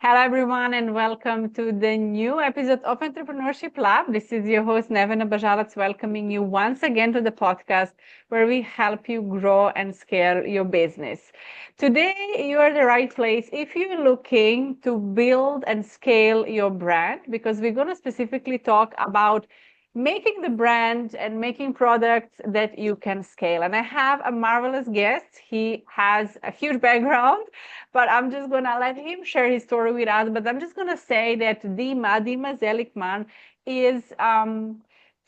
Hello, everyone, and welcome to the new episode of Entrepreneurship Lab. This is your host, Nevena Bajalats, welcoming you once again to the podcast where we help you grow and scale your business. Today, you are the right place if you're looking to build and scale your brand, because we're going to specifically talk about making the brand and making products that you can scale. And I have a marvelous guest. He has a huge background, but I'm just gonna let him share his story with us. But I'm just gonna say that Dima Zelikman is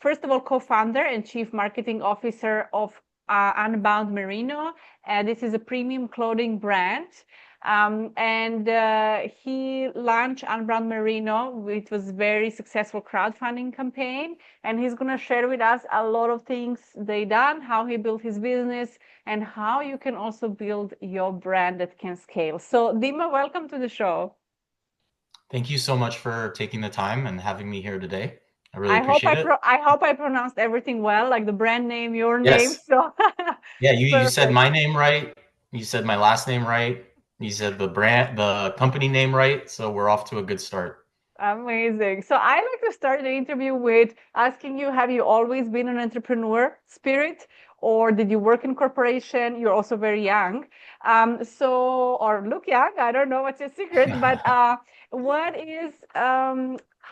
first of all co-founder and chief marketing officer of Unbound Merino. This is a premium clothing brand. And he launched Unbound Merino, which was very successful crowdfunding campaign. And he's going to share with us a lot of things they done, how he built his business, and how you can also build your brand that can scale. So Dima, welcome to the show. Thank you so much for taking the time and having me here today. I really appreciate it. I hope I pronounced everything well, like the brand name, your name. Yes. So Yeah, you said perfect. my name right. You said my last name right. You said the company name right. So we're off to a good start. Amazing. So I like to start the interview with asking you, have you always been an entrepreneur spirit, or did you work in corporation? You're also very young. Or look young, I don't know what's your secret, but how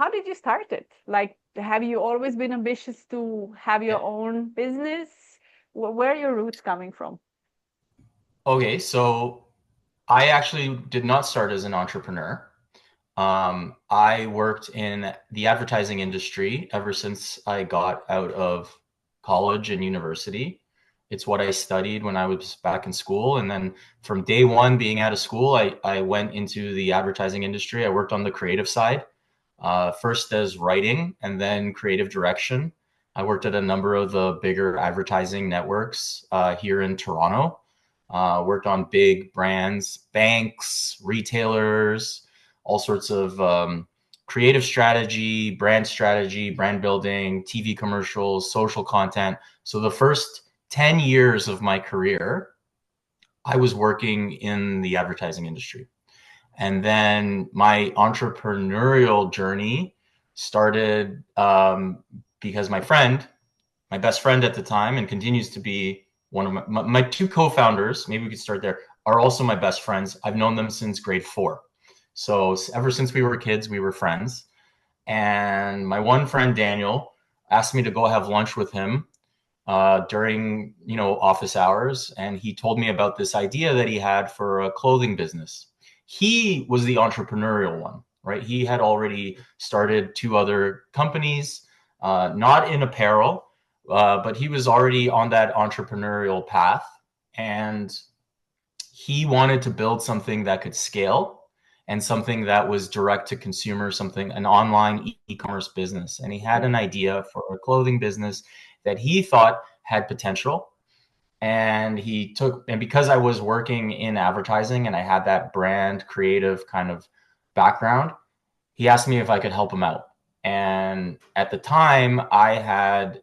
did you start it? Like, have you always been ambitious to have your Yeah. own business? Where are your roots coming from? Okay, so I actually did not start as an entrepreneur. I worked in the advertising industry ever since I got out of college and university. It's what I studied when I was back in school. And then from day one being out of school, I went into the advertising industry. I worked on the creative side, first as writing and then creative direction. I worked at a number of the bigger advertising networks here in Toronto. Worked on big brands, banks, retailers, all sorts of creative strategy, brand building, TV commercials, social content. So the first 10 years of my career, I was working in the advertising industry. And then my entrepreneurial journey started because my best friend at the time, and continues to be one of my two co-founders, maybe we could start there, are also my best friends. I've known them since grade 4. So ever since we were kids, we were friends. And my one friend, Daniel, asked me to go have lunch with him during, office hours. And he told me about this idea that he had for a clothing business. He was the entrepreneurial one, right? He had already started 2 other companies, not in apparel, but he was already on that entrepreneurial path. And he wanted to build something that could scale and something that was direct to consumer, an online e-commerce business. And he had an idea for a clothing business that he thought had potential. And because I was working in advertising and I had that brand creative kind of background, he asked me if I could help him out. And at the time I had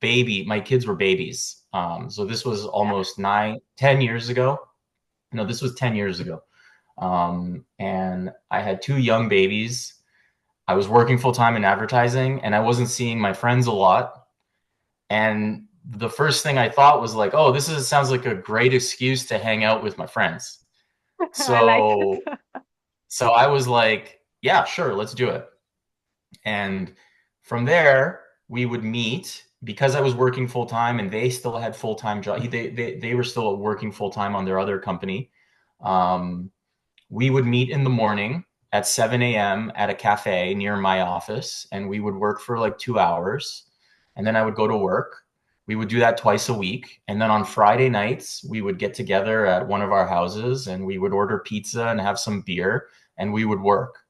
my kids were babies. So this was Yeah. almost 10 years ago. No, this was 10 years ago. And I had 2 young babies. I was working full time in advertising and I wasn't seeing my friends a lot. And the first thing I thought was like, oh, sounds like a great excuse to hang out with my friends. I like it. So, so I was like, yeah, sure, let's do it. And from there, we would meet because I was working full time and they still had full time job. They were still working full time on their other company. Um, we would meet in the morning at 7 a.m. at a cafe near my office, and we would work for like 2 hours. And then I would go to work. We would do that twice a week. And then on Friday nights, we would get together at one of our houses and we would order pizza and have some beer and we would work.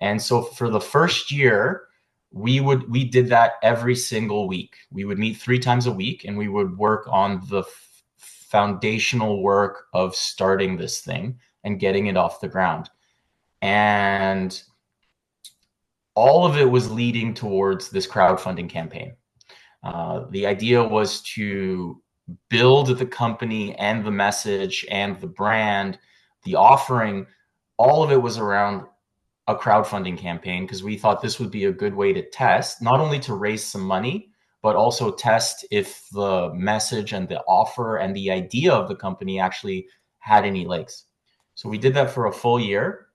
And so for the first year, we did that every single week. We would meet 3 times a week and we would work on the foundational work of starting this thing and getting it off the ground. And all of it was leading towards this crowdfunding campaign. The idea was to build the company and the message and the brand, the offering. All of it was around a crowdfunding campaign because we thought this would be a good way to test, not only to raise some money, but also test if the message and the offer and the idea of the company actually had any legs. So we did that for a full year.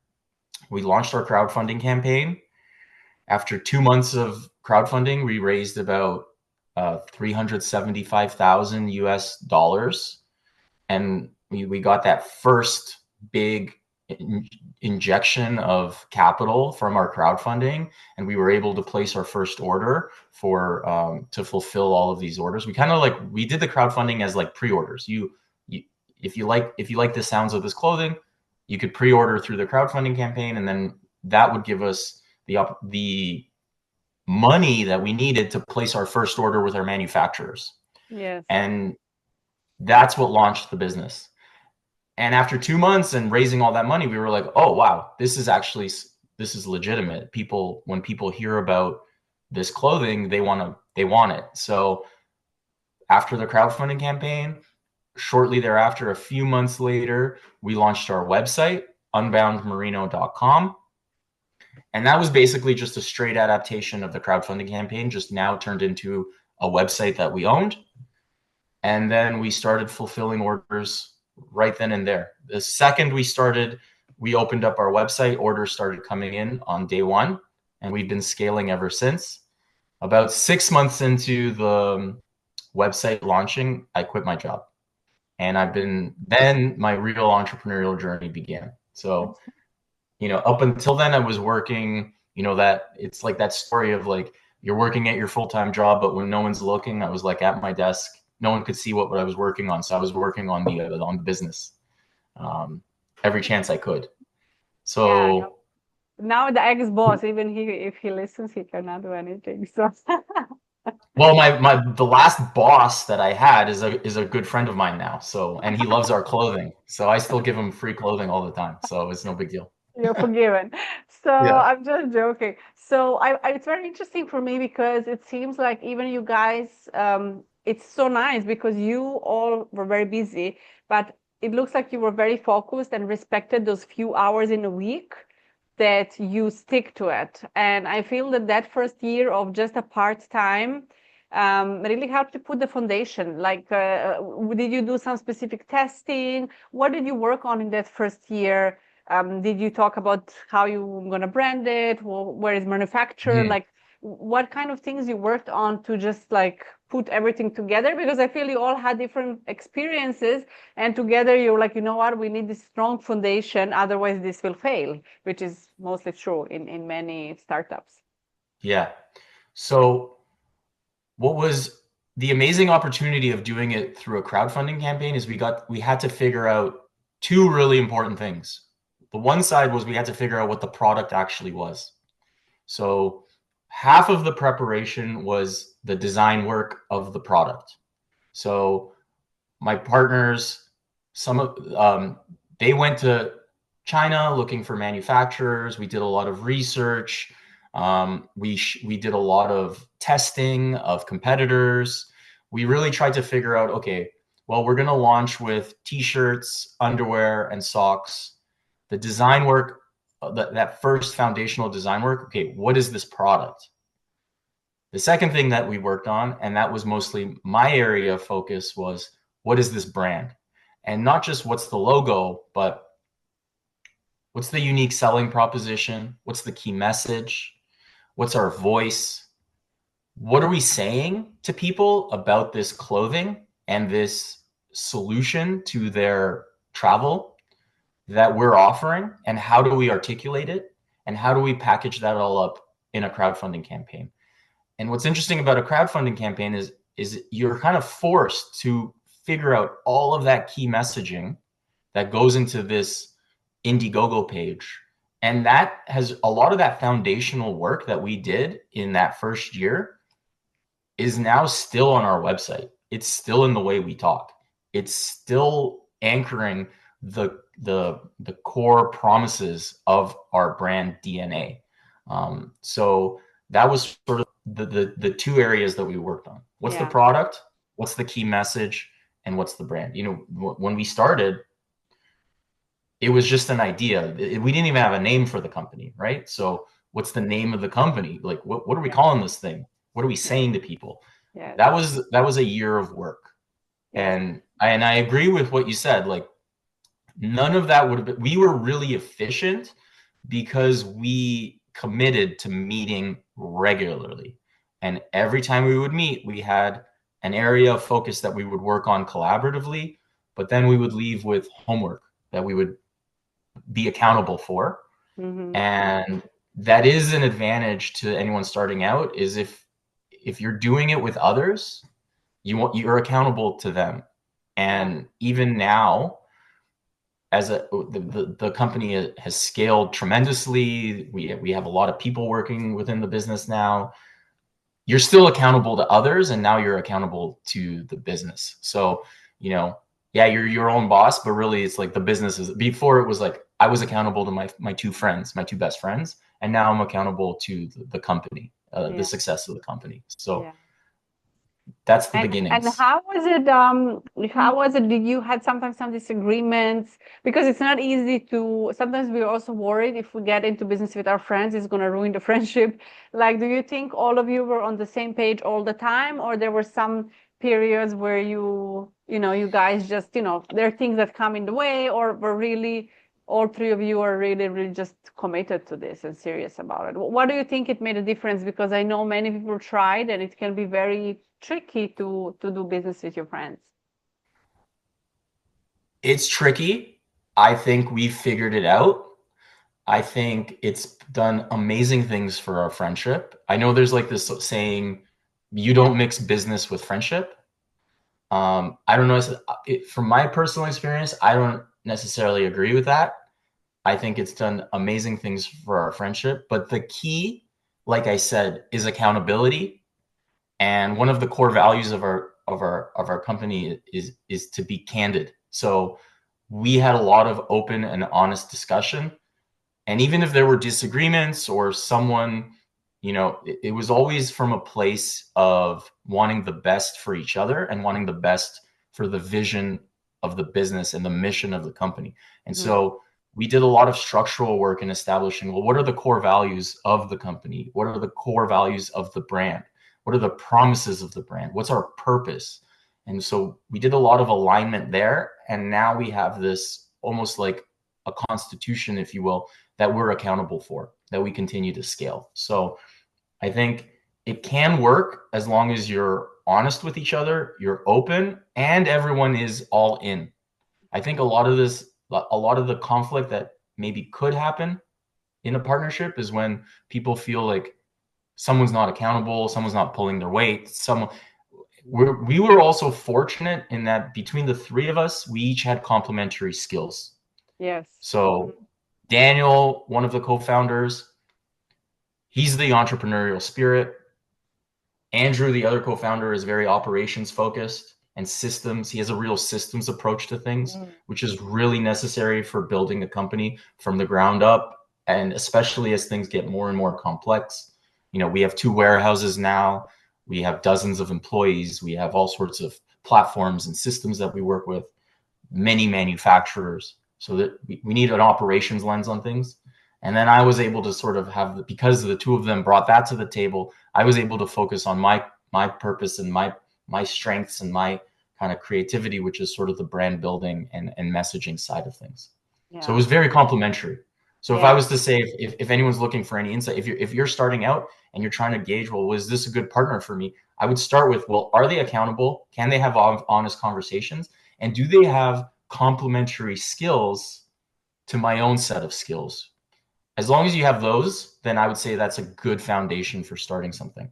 We launched our crowdfunding campaign. After 2 months of crowdfunding, we raised about 375,000 US dollars. And we got that first big injection of capital from our crowdfunding, and we were able to place our first order for to fulfill all of these orders. We kind of like we did the crowdfunding as like pre-orders. You if you like the sounds of this clothing, you could pre-order through the crowdfunding campaign, and then that would give us the money that we needed to place our first order with our manufacturers. Yes. And that's what launched the business. And after 2 months and raising all that money, we were like, oh, wow, this is legitimate. When people hear about this clothing, they want it. So after the crowdfunding campaign, shortly thereafter, a few months later, we launched our website, unboundmerino.com. And that was basically just a straight adaptation of the crowdfunding campaign, just now turned into a website that we owned. And then we started fulfilling orders right then and there. The second we opened up our website, orders started coming in on day one, and we've been scaling ever since. About 6 months into the website launching, I quit my job. And then my real entrepreneurial journey began. So, up until then I was working, that it's like that story of like, you're working at your full-time job, but when no one's looking, I was like at my desk. No one could see what I was working on. So I was working on the business every chance I could. So Yeah. Now the ex-boss, even if he listens, he cannot do anything. So well, the last boss that I had is a good friend of mine now. So, and he loves our clothing. So I still give him free clothing all the time. So it's no big deal. you're forgiven. So Yeah. I'm just joking. So it's very interesting for me because it seems like even you guys, it's so nice because you all were very busy, but it looks like you were very focused and respected those few hours in a week that you stick to it. And I feel that that first year of just a part-time really helped to put the foundation. Like, did you do some specific testing? What did you work on in that first year? Did you talk about how you're going to brand it? Where is manufactured? Mhm. Like, what kind of things you worked on to just like put everything together? Because I feel you all had different experiences, and together you're like, you know what, we need this strong foundation, otherwise this will fail, which is mostly true in many startups. Yeah. So what was the amazing opportunity of doing it through a crowdfunding campaign is we had to figure out two really important things. The one side was we had to figure out what the product actually was. So half of the preparation was the design work of the product. So my partners, some of they went to China looking for manufacturers. We did a lot of research. We did a lot of testing of competitors. We really tried to figure out, okay, well, we're going to launch with t-shirts, underwear, and socks. The design work, that first foundational design work, okay, what is this product? The second thing that we worked on, and that was mostly my area of focus, was what is this brand? And not just what's the logo, but what's the unique selling proposition? What's the key message? What's our voice? What are we saying to people about this clothing and this solution to their travel that we're offering? And how do we articulate it? And how do we package that all up in a crowdfunding campaign? And what's interesting about a crowdfunding campaign is you're kind of forced to figure out all of that key messaging that goes into this Indiegogo page. And that has a lot of that foundational work that we did in that first year is now still on our website. It's still in the way we talk. It's still anchoring the core promises of our brand DNA. So that was sort of the two areas that we worked on. What's the Yeah. product? What's the key message? And what's the brand? When we started, it was just an idea. We didn't even have a name for the company, right? So what's the name of the company? Like, what are we Yeah. calling this thing? What are we Yeah. saying to people? Yes. That was a year of work. Yes. And I agree with what you said. Like, none of that would have been, we were really efficient because we committed to meeting regularly. And every time we would meet, we had an area of focus that we would work on collaboratively, but then we would leave with homework that we would be accountable for. Mm-hmm. And that is an advantage to anyone starting out, is if you're doing it with others, you're accountable to them. Yeah. And even now, as the company has scaled tremendously, we have a lot of people working within the business now. You're still accountable to others, and now you're accountable to the business. So, yeah, you're your own boss, but really it's like the business is. Before it was like I was accountable to my two friends, my two best friends, and now I'm accountable to the company, the Yeah. success of the company. So Yeah. that's the And beginnings. how was it? Did you had sometimes some disagreements? Because it's not easy to, sometimes we're also worried if we get into business with our friends, it's gonna ruin the friendship. Like, do you think all of you were on the same page all the time, or there were some periods where you guys just, there are things that come in the way, or were really all three of you are really, really just committed to this and serious about it? What do you think it made a difference? Because I know many people tried and it can be very tricky to do business with your friends. It's tricky. I think we figured it out. I think it's done amazing things for our friendship. I know there's like this saying, you don't mix business with friendship. I don't know. From my personal experience, I don't necessarily agree with that. I think it's done amazing things for our friendship. But the key, like I said, is accountability. And one of the core values of our company is to be candid. So we had a lot of open and honest discussion. And even if there were disagreements or someone, it was always from a place of wanting the best for each other and wanting the best for the vision of the business and the mission of the company. And Mhm. so we did a lot of structural work in establishing, well, what are the core values of the company? What are the core values of the brand? What are the promises of the brand? What's our purpose? And so we did a lot of alignment there. And now we have this almost like a constitution, if you will, that we're accountable for, that we continue to scale. So I think it can work as long as you're honest with each other, you're open, and everyone is all in. I think a lot of the conflict that maybe could happen in a partnership is when people feel like someone's not accountable, someone's not pulling their weight. We were also fortunate in that between the three of us, we each had complementary skills. Yes. So Daniel, one of the co-founders, he's the entrepreneurial spirit. Andrew, the other co-founder, is very operations focused and systems. He has a real systems approach to things, Mm. which is really necessary for building a company from the ground up. And especially as things get more and more complex, we have 2 warehouses now. We have dozens of employees. We have all sorts of platforms and systems that we work with, many manufacturers. So that we need an operations lens on things. And then I was able to sort of because the two of them brought that to the table, I was able to focus on my purpose and my strengths and my kind of creativity, which is sort of the brand building and messaging side of things. So it Yeah. was very complementary. So if I Yeah. was to say, if anyone's looking for any insight, if you're starting out and you're trying to gauge, well, was this a good partner for me? I would start with, well, are they accountable? Can they have honest conversations? And do they have complementary skills to my own set of skills? As long as you have those, then I would say that's a good foundation for starting something.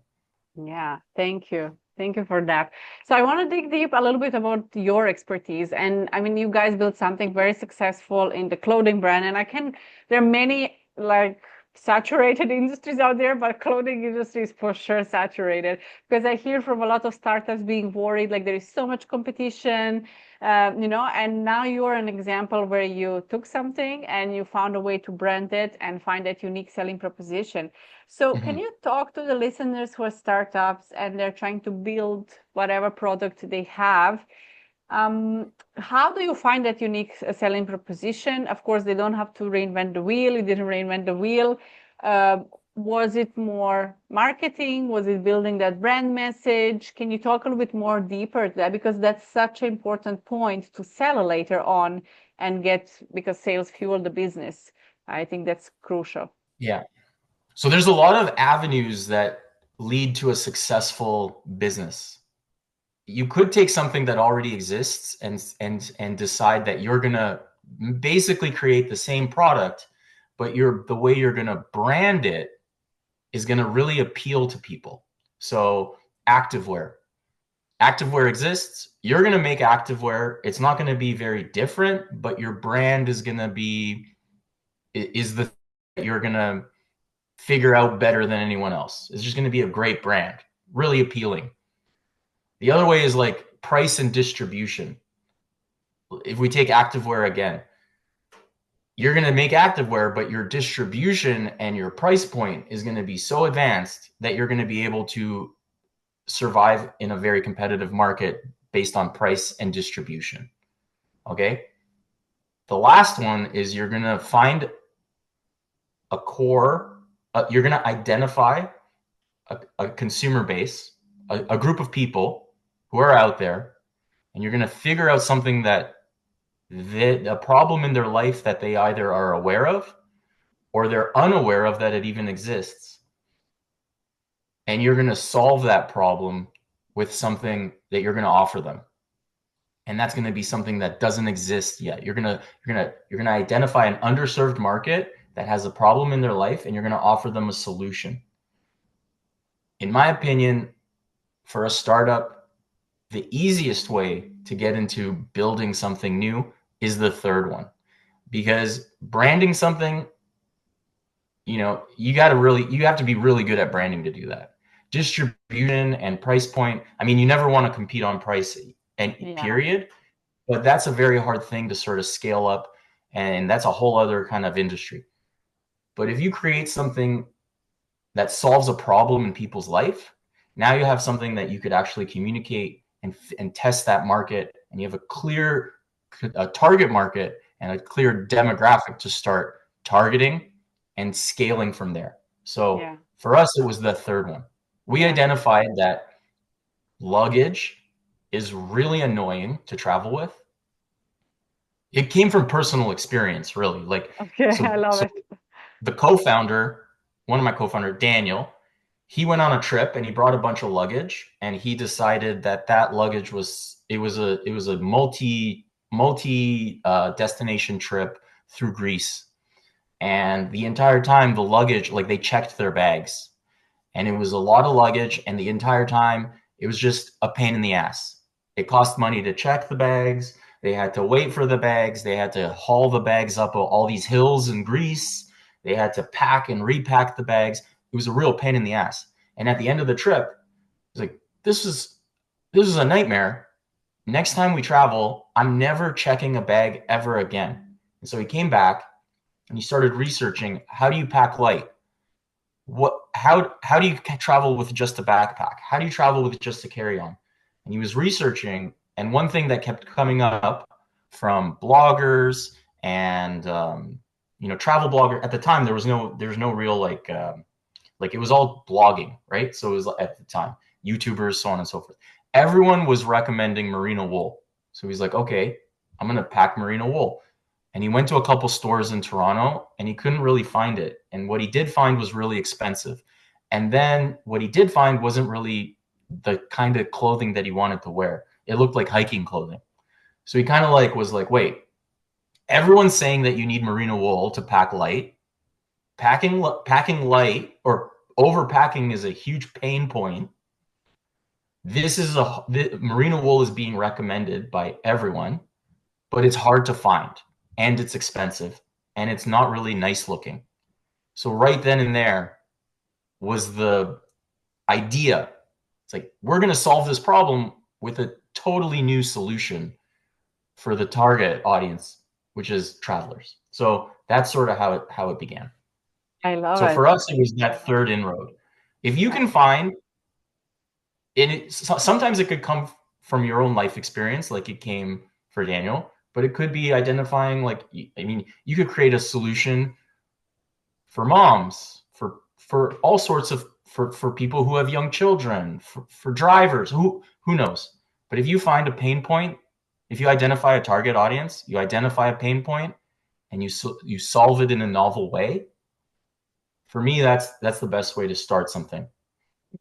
Yeah. Thank you. Thank you for that. So I want to dig deep a little bit about your expertise. And I mean, you guys built something very successful in the clothing brand. And there are many like saturated industries out there, but clothing industry is for sure saturated because I hear from a lot of startups being worried, like there is so much competition, and now you are an example where you took something and you found a way to brand it and find that unique selling proposition. So can Mhm. you talk to the listeners who are startups and they're trying to build whatever product they have? How do you find that unique selling proposition? Of course, they don't have to reinvent the wheel. You didn't reinvent the wheel. Uh, was it more marketing? Was it building that brand message? Can you talk a little bit more deeper to that? Because that's such an important point to sell later on and get, because sales fuel the business. I think that's crucial. Yeah. So there's a lot of avenues that lead to a successful business. You could take something that already exists and decide that you're gonna basically create the same product, but the way you're gonna brand it is gonna really appeal to people. So activewear. Activewear exists. You're gonna make activewear. It's not gonna be very different, but your brand is gonna be is the thing that you're gonna figure out better than anyone else. It's just gonna be a great brand, really appealing. The other way is like price and distribution. If we take activewear again, you're going to make activewear, but your distribution and your price point is going to be so advanced that you're going to be able to survive in a very competitive market based on price and distribution. Okay. The last one is you're going to find a core, you're going to identify a consumer base, a group of people who are out there, and you're going to figure out something that a problem in their life that they either are aware of or they're unaware of that it even exists. And you're going to solve that problem with something that you're going to offer them. And that's going to be something that doesn't exist yet. You're going to identify an underserved market that has a problem in their life, and you're going to offer them a solution. In my opinion, for a startup, the easiest way to get into building something new is the third one, because branding something, you have to be really good at branding to do that. Distribution and price point, I mean, you never want to compete on price and period, but that's a very hard thing to sort of scale up, and that's a whole other kind of industry. But if you create something that solves a problem in people's life, now you have something that you could actually communicate and test that market, and you have a clear target market and a clear demographic to start targeting and scaling from there. So for us, it was the third one. We identified that luggage is really annoying to travel with. It came from personal experience, really. I love it. The co-founder, one of my co-founders, Daniel, he went on a trip and he brought a bunch of luggage, and he decided that luggage was a multi destination trip through Greece. And the entire time, the luggage, like, they checked their bags, and it was a lot of luggage. And the entire time, it was just a pain in the ass. It cost money to check the bags. They had to wait for the bags. They had to haul the bags up all these hills in Greece. They had to pack and repack the bags. It was a real pain in the ass. And at the end of the trip, it was like, this is a nightmare. Next time we travel, I'm never checking a bag ever again. And so he came back and he started researching, how do you pack light? How do you travel with just a backpack? How do you travel with just a carry-on? And he was researching, and one thing that kept coming up from bloggers and travel blogger at the time, there's no real like it was all blogging, right? So it was at the time YouTubers, so on and so forth. Everyone was recommending merino wool. So he's like, okay, I'm gonna pack merino wool. And he went to a couple stores in Toronto and he couldn't really find it. And what he did find was really expensive. And then what he did find wasn't really the kind of clothing that he wanted to wear. It looked like hiking clothing. So he kind of was like, wait, everyone's saying that you need merino wool to pack light. Packing light or overpacking is a huge pain point. Merino wool is being recommended by everyone, but it's hard to find, and it's expensive, and it's not really nice looking. So right then and there was the idea. It's like, we're going to solve this problem with a totally new solution for the target audience, which is travelers. So that's sort of how it began. I love so it. for us, it was that third inroad. If you can find, sometimes it could come from your own life experience, like it came for Daniel, but it could be identifying, like, I mean, you could create a solution for moms, for all sorts of, for people who have young children, for drivers, who knows. But if you find a pain point, if you identify a target audience, you identify a pain point, and you solve it in a novel way, for me, that's the best way to start something.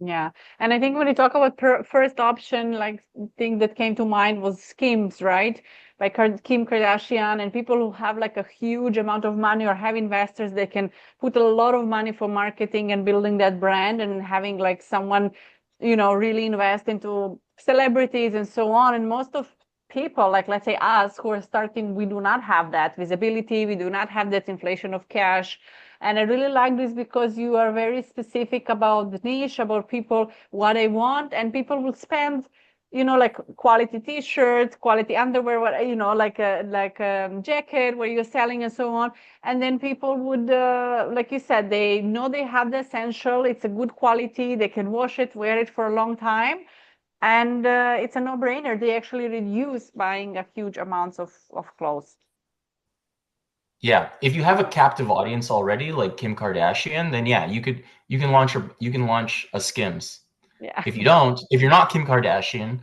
Yeah. And I think when you talk about first option, like thing that came to mind was Skims, right? By Kim Kardashian, and people who have like a huge amount of money or have investors, they can put a lot of money for marketing and building that brand, and having like someone, really invest into celebrities and so on. And most of people, like let's say us who are starting, we do not have that visibility. We do not have that inflation of cash. And I really like this because you are very specific about the niche, about people, what they want, and people will spend, like quality t-shirts, quality underwear, what, like a jacket where you're selling and so on. And then people would, like you said, they know they have the essential, it's a good quality, they can wash it, wear it for a long time. And it's a no-brainer. They actually reduce buying a huge amounts of clothes. Yeah, if you have a captive audience already, like Kim Kardashian, then yeah, you can launch a Skims. Yeah. If you don't, if you're not Kim Kardashian,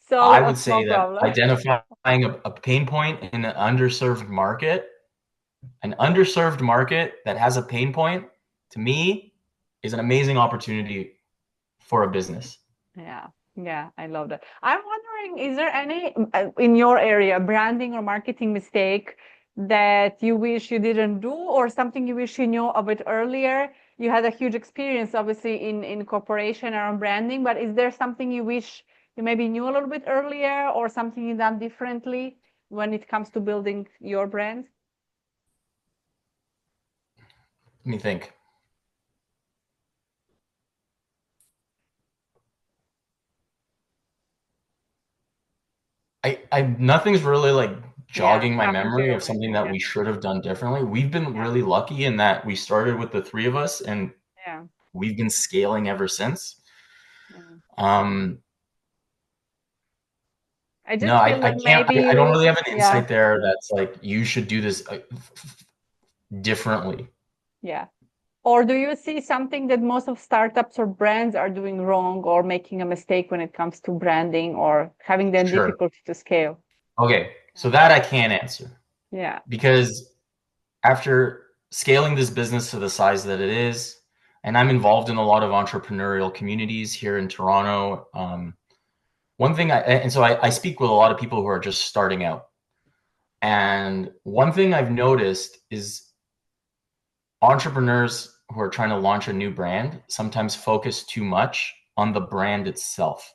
Solve I a would small say that problem. identifying a pain point in an underserved market that has a pain point, to me, is an amazing opportunity for a business. Yeah, yeah, I love that. I'm wondering, is there any in your area branding or marketing mistake that you wish you didn't do, or something you wish you knew a bit earlier? You had a huge experience, obviously, in corporation around branding, but is there something you wish you maybe knew a little bit earlier, or something you done differently when it comes to building your brand? Let me think. I nothing's really like Yeah, jogging my coming to memory your of mind. something that Yeah, we should have done differently. We've been yeah, really lucky in that we started with the three of us, and yeah, we've been scaling ever since. yeah. Um, I no, just feel I that can't. maybe I don't you, really have an yeah, insight there that's like you should do this differently. yeah. Or do you see something that most of startups or brands are doing wrong or making a mistake when it comes to branding or having the Sure. difficulty to scale? Okay. So that I can't answer Yeah. because after scaling this business to the size that it is, and I'm involved in a lot of entrepreneurial communities here in Toronto. One thing and so I speak with a lot of people who are just starting out. And one thing I've noticed is entrepreneurs who are trying to launch a new brand sometimes focus too much on the brand itself.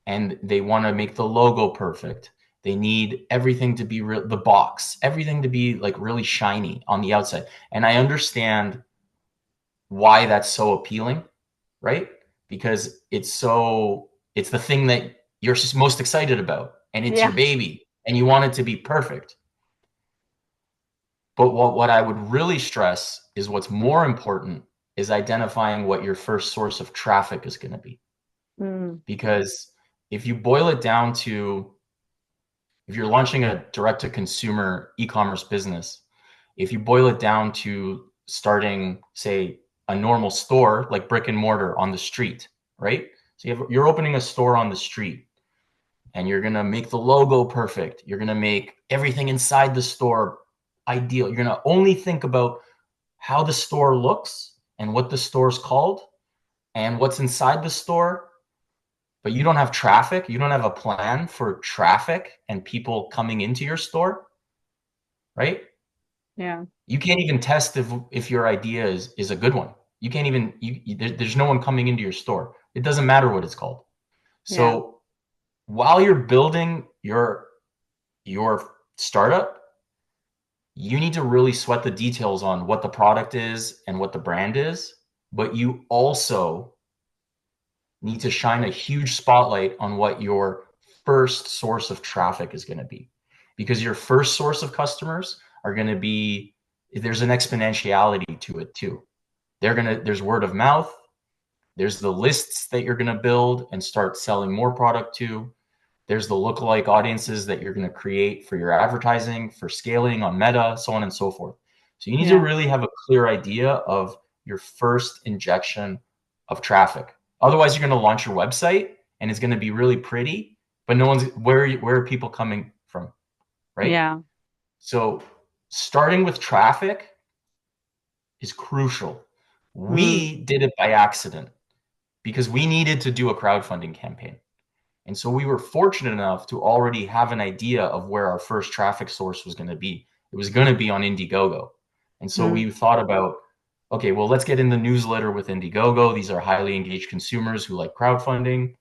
And they want to make the logo perfect. They need everything to be the box, everything to be like really shiny on the outside. And I understand why that's so appealing, right? Because it's the thing that you're most excited about, and it's your Yeah. baby, and you want it to be perfect. But what I would really stress is what's more important is identifying what your first source of traffic is going to be. Mm. Because if you boil it down to, if you're launching a direct to consumer e-commerce business, if you boil it down to starting, say, a normal store like brick and mortar on the street, right? So you're opening a store on the street, and you're going to make the logo perfect. You're going to make everything inside the store ideal. You're going to only think about how the store looks and what the store's called and what's inside the store, but you don't have traffic. You don't have a plan for traffic and people coming into your store, right? Yeah. You can't even test if your idea is a good one. You can't even there's no one coming into your store. It doesn't matter what it's called. Yeah. So while you're building your startup, you need to really sweat the details on what the product is and what the brand is, but you also need to shine a huge spotlight on what your first source of traffic is going to be, because your first source of customers are going to be, there's an exponentiality to it too. There's word of mouth. There's the lists that you're going to build and start selling more product to. There's the lookalike audiences that you're going to create for your advertising, for scaling on Meta, so on and so forth. So you need to really have a clear idea of your first injection of traffic. Otherwise, you're going to launch your website and it's going to be really pretty, but no one's where are people coming from, right? Yeah. So starting with traffic is crucial. We did it by accident because we needed to do a crowdfunding campaign. And so we were fortunate enough to already have an idea of where our first traffic source was going to be. It was going to be on Indiegogo. And so we thought about, okay, well, let's get in the newsletter with Indiegogo. These are highly engaged consumers who like crowdfunding.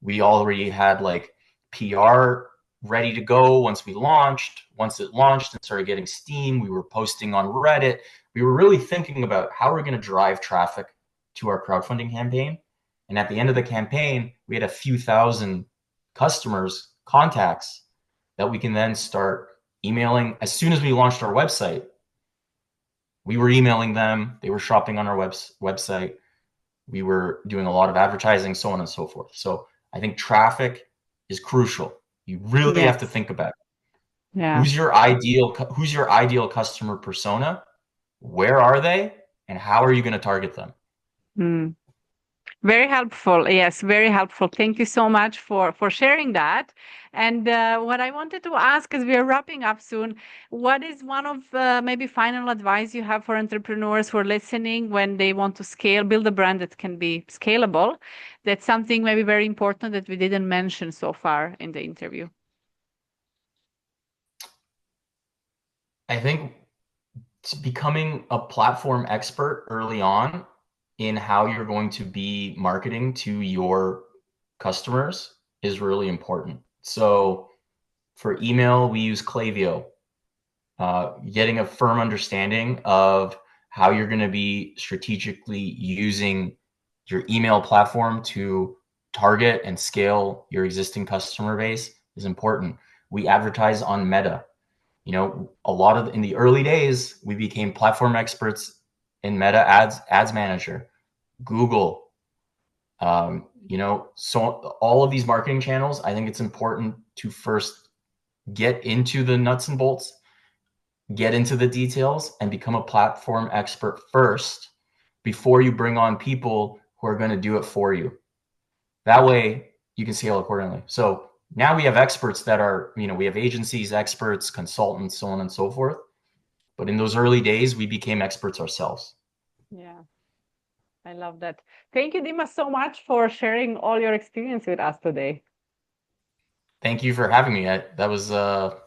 We already had like PR ready to go once we launched. Once it launched and started getting steam, we were posting on Reddit. We were really thinking about how we're going to drive traffic to our crowdfunding campaign. And at the end of the campaign, we had a few thousand customers, contacts that we can then start emailing. As soon as we launched our website, we were emailing them. They were shopping on our website. We were doing a lot of advertising, so on and so forth. So I think traffic is crucial. You really have to think about it. Yeah. Who's your ideal customer persona? Where are they? And how are you going to target them? Very helpful. Yes, very helpful. Thank you so much for sharing that. And what I wanted to ask, as we are wrapping up soon, what is one of maybe final advice you have for entrepreneurs who are listening when they want to scale, build a brand that can be scalable? That's something maybe very important that we didn't mention so far in the interview. I think becoming a platform expert early on in how you're going to be marketing to your customers is really important. So for email, we use Klaviyo. Getting a firm understanding of how you're going to be strategically using your email platform to target and scale your existing customer base is important. We advertise on Meta. You know, in the early days, we became platform experts in Meta Ads Manager, Google. So all of these marketing channels, I think it's important to first get into the nuts and bolts, get into the details, and become a platform expert first before you bring on people who are going to do it for you. That way you can scale accordingly. So now we have experts that are, we have agencies, experts, consultants, so on and so forth. But in those early days, we became experts ourselves. Yeah, I love that. Thank you, Dima, so much for sharing all your experience with us today. Thank you for having me. That was a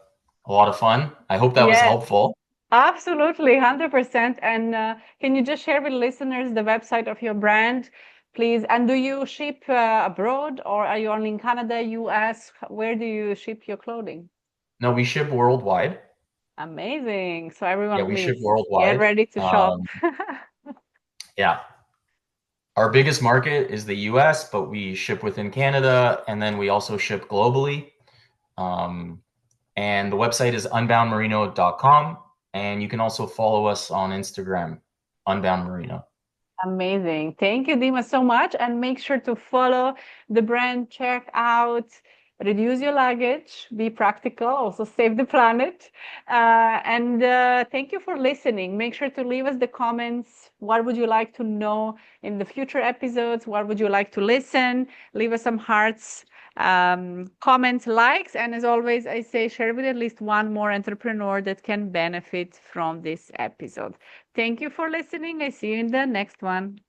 lot of fun. I hope that was helpful. Absolutely, 100%. And can you just share with listeners the website of your brand, please? And do you ship abroad, or are you only in Canada, US? Where do you ship your clothing? No, we ship worldwide. Amazing. So everyone, we ship please worldwide. get ready to shop. Yeah. Our biggest market is the US, but we ship within Canada, and then we also ship globally. And the website is unboundmerino.com. And you can also follow us on Instagram, Unbound Merino. Amazing. Thank you, Dima, so much. And make sure to follow the brand, check out, reduce your luggage, be practical, also save the planet. And thank you for listening. Make sure to leave us the comments. What would you like to know in the future episodes? What would you like to listen? Leave us some hearts, comments, likes. And as always, I say share with at least one more entrepreneur that can benefit from this episode. Thank you for listening. I see you in the next one.